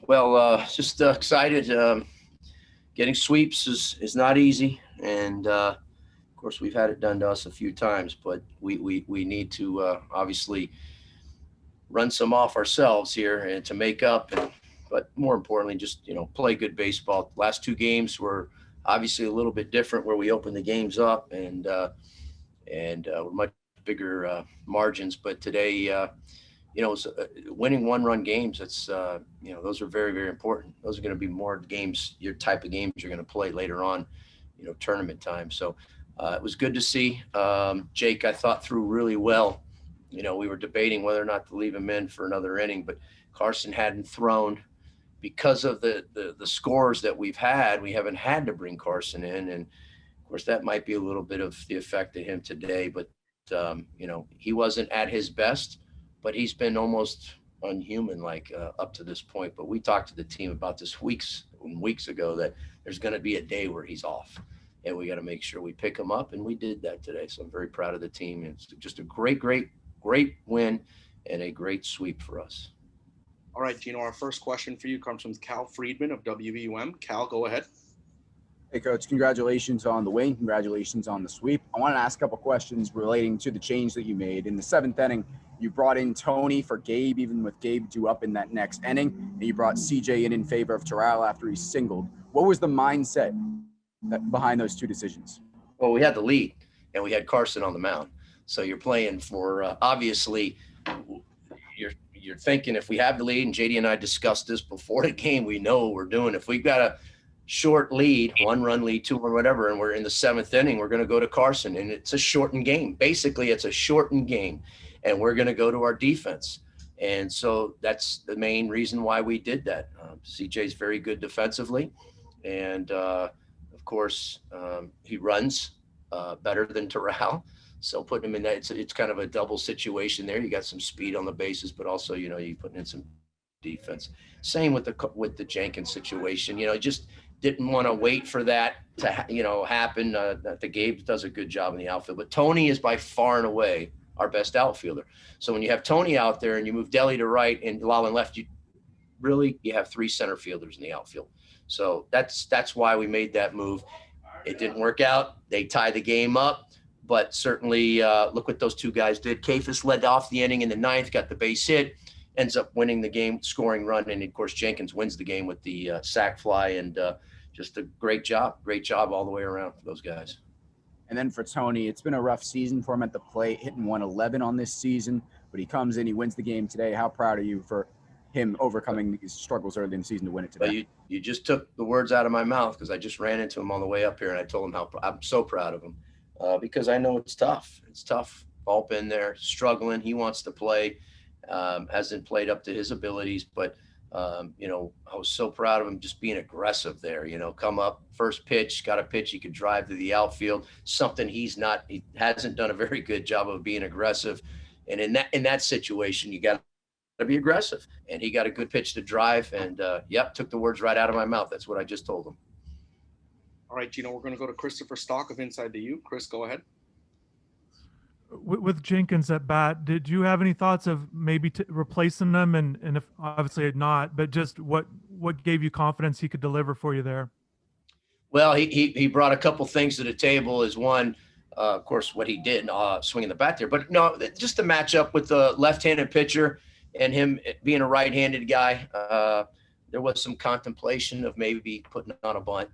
Well, just excited. Getting sweeps is not easy, and of course we've had it done to us a few times. But we need to obviously run some off ourselves here and to make up. And but more importantly, just play good baseball. Last two games were obviously a little bit different, where we opened the games up and much bigger margins. But today, winning one-run games. That's those are very, very important. Those are going to be more games, your type of games you're going to play later on, tournament time. So it was good to see. Jake, I thought through really well. We were debating whether or not to leave him in for another inning, but Carson hadn't thrown because of the scores that we've had. We haven't had to bring Carson in, and of course that might be a little bit of the effect of him today. But he wasn't at his best, but he's been almost unhuman like up to this point. But we talked to the team about this weeks ago that there's going to be a day where he's off, and we got to make sure we pick him up, and we did that today. So I'm very proud of the team. It's just a great win and a great sweep for us. All right, Gino, our first question for you comes from Cal Friedman of WVUM. Cal, go ahead. Hey, Coach, congratulations on the win. Congratulations on the sweep. I want to ask a couple questions relating to the change that you made. In the seventh inning, you brought in Tony for Gabe, even with Gabe due up in that next inning, and you brought CJ in favor of Terrell after he singled. What was the mindset behind those two decisions? Well, we had the lead, and we had Carson on the mound. So you're playing for obviously you're thinking if we have the lead, and JD and I discussed this before the game, we know what we're doing. If we've got a short lead, 1-run lead, 2 or whatever, and we're in the seventh inning, we're going to go to Carson, and it's a shortened game. Basically, it's a shortened game, and we're going to go to our defense. And so that's the main reason why we did that. CJ's very good defensively, and of course he runs better than Terrell. So putting him in that, it's kind of a double situation there. You got some speed on the bases, but also you putting in some defense. Same with the Jenkins situation. Just didn't want to wait for that to happen. The Gabe does a good job in the outfield, but Tony is by far and away our best outfielder. So when you have Tony out there and you move Deli to right and Lala left, you have 3 center fielders in the outfield. So that's why we made that move. It didn't work out. They tied the game up. But certainly, look what those two guys did. Kafis led off the inning in the 9th, got the base hit, ends up winning the game, scoring run, and of course Jenkins wins the game with the sac fly, and just a great job all the way around for those guys. And then for Tony, it's been a rough season for him at the plate, hitting 111 on this season, but he comes in, he wins the game today. How proud are you for him overcoming these struggles early in the season to win it today? Well, you just took the words out of my mouth, because I just ran into him on the way up here, and I told him how I'm so proud of him. Because I know it's tough. It's tough. All been there, struggling. He wants to play, hasn't played up to his abilities, but I was so proud of him just being aggressive there. Come up, first pitch, got a pitch he could drive to the outfield. Something he hasn't done a very good job of being aggressive. And in that situation, you got to be aggressive. And he got a good pitch to drive, and took the words right out of my mouth. That's what I just told him. All right, Gino, we're going to go to Christopher Stock of Inside the U. Chris, go ahead. With Jenkins at bat, did you have any thoughts of maybe replacing them? And if obviously not, but just what gave you confidence he could deliver for you there? Well, he brought a couple things to the table. Is one, of course, what he did, swinging the bat there. But no, just the matchup with the left-handed pitcher and him being a right-handed guy, there was some contemplation of maybe putting on a bunt.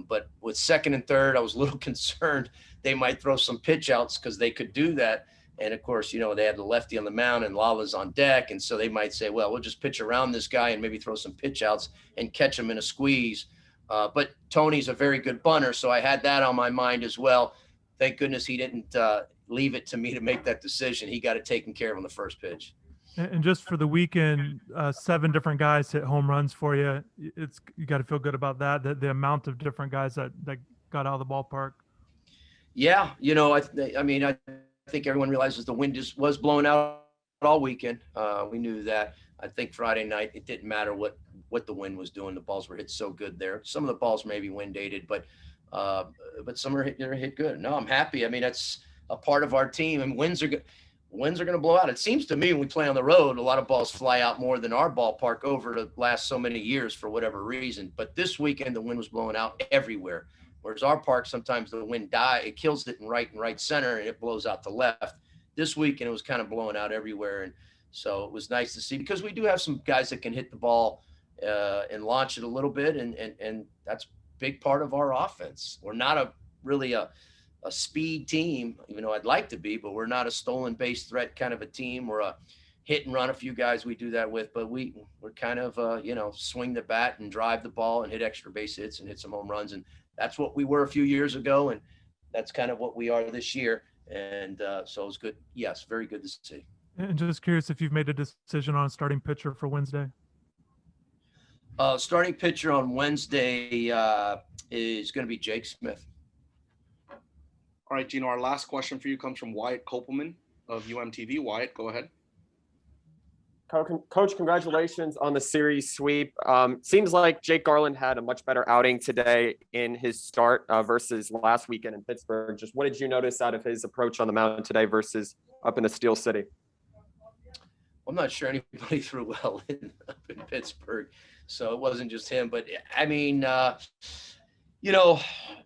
But with second and third, I was a little concerned they might throw some pitch outs, because they could do that. And of course, they had the lefty on the mound and Lala's on deck. And so they might say, well, we'll just pitch around this guy and maybe throw some pitch outs and catch him in a squeeze. But Tony's a very good bunter, so I had that on my mind as well. Thank goodness he didn't leave it to me to make that decision. He got it taken care of on the first pitch. And just for the weekend, 7 different guys hit home runs for you. You got to feel good about that. The amount of different guys that got out of the ballpark. Yeah, I think everyone realizes the wind was blowing out all weekend. We knew that. I think Friday night it didn't matter what the wind was doing. The balls were hit so good there. Some of the balls may be wind dated, but some are hit good. No, I'm happy. That's a part of our team, and winds are good. winds are going to blow out. It seems to me when we play on the road, a lot of balls fly out more than our ballpark over the last so many years for whatever reason. But this weekend, the wind was blowing out everywhere. Whereas our park, sometimes the wind it kills it in right center, and it blows out to left. This weekend, it was kind of blowing out everywhere. And so it was nice to see, because we do have some guys that can hit the ball and launch it a little bit. And that's a big part of our offense. We're not really a speed team, even though I'd like to be, but we're not a stolen base threat kind of a team. We're a hit and run a few guys we do that with, but we're kind of, swing the bat and drive the ball and hit extra base hits and hit some home runs. And that's what we were a few years ago. And that's kind of what we are this year. And so it was good. Yes, very good to see. And just curious if you've made a decision on a starting pitcher for Wednesday. Starting pitcher on Wednesday is going to be Jake Smith. All right, Gino, our last question for you comes from Wyatt Kopelman of UMTV. Wyatt, go ahead. Coach, congratulations on the series sweep. Seems like Jake Garland had a much better outing today in his start versus last weekend in Pittsburgh. Just what did you notice out of his approach on the mound today versus up in the Steel City? I'm not sure anybody threw well up in Pittsburgh, so it wasn't just him. But, I mean,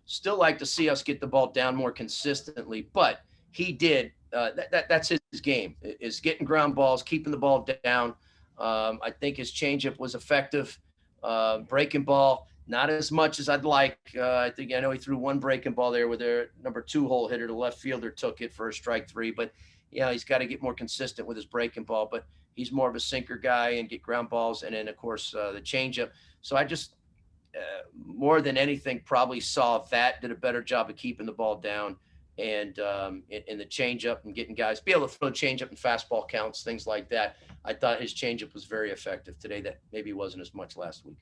still like to see us get the ball down more consistently. But he did. That's his game, is getting ground balls, keeping the ball down. I think his changeup was effective. Breaking ball, not as much as I'd like. I know he threw one breaking ball there where their number 2 hole hitter, the left fielder, took it for a strike 3. But, he's got to get more consistent with his breaking ball. But he's more of a sinker guy and get ground balls. And then, of course, the changeup. So I just, more than anything, probably saw that, did a better job of keeping the ball down. And in the changeup and getting guys be able to throw changeup and fastball counts, things like that. I thought his changeup was very effective today. That maybe wasn't as much last week.